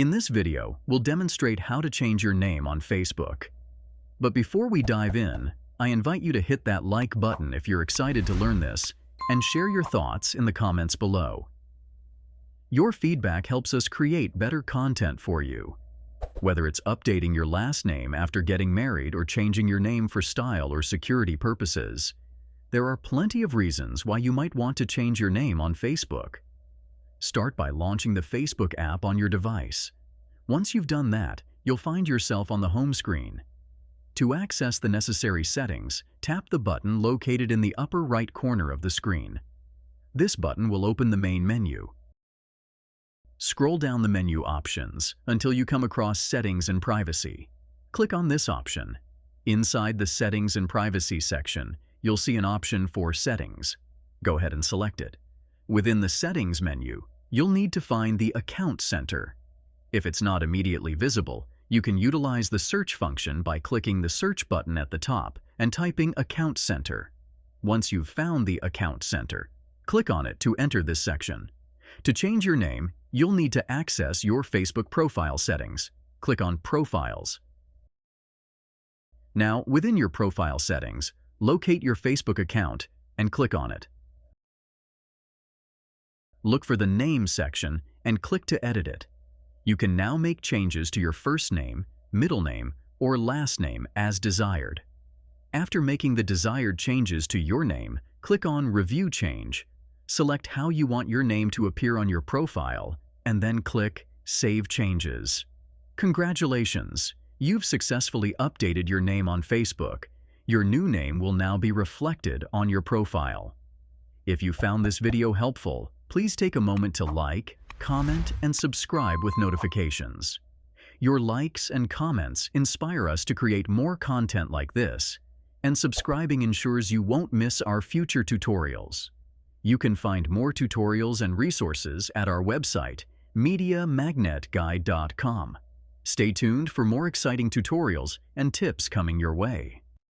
In this video, we'll demonstrate how to change your name on Facebook. But before we dive in, I invite you to hit that like button if you're excited to learn this, and share your thoughts in the comments below. Your feedback helps us create better content for you. Whether it's updating your last name after getting married or changing your name for style or security purposes, there are plenty of reasons why you might want to change your name on Facebook. Start by launching the Facebook app on your device. Once you've done that, you'll find yourself on the home screen. To access the necessary settings, tap the button located in the upper right corner of the screen. This button will open the main menu. Scroll down the menu options until you come across Settings and Privacy. Click on this option. Inside the Settings and Privacy section, you'll see an option for Settings. Go ahead and select it. Within the Settings menu, you'll need to find the Account Center. If it's not immediately visible, you can utilize the search function by clicking the search button at the top and typing Account Center. Once you've found the Account Center, click on it to enter this section. To change your name, you'll need to access your Facebook profile settings. Click on Profiles. Now, within your profile settings, locate your Facebook account and click on it. Look for the Name section and click to edit it. You can now make changes to your first name, middle name, or last name as desired. After making the desired changes to your name, click on Review Change. Select how you want your name to appear on your profile, and then click Save Changes. Congratulations! You've successfully updated your name on Facebook. Your new name will now be reflected on your profile. If you found this video helpful, please take a moment to like, comment, and subscribe with notifications. Your likes and comments inspire us to create more content like this, and subscribing ensures you won't miss our future tutorials. You can find more tutorials and resources at our website, MediaMagnetGuide.com. Stay tuned for more exciting tutorials and tips coming your way.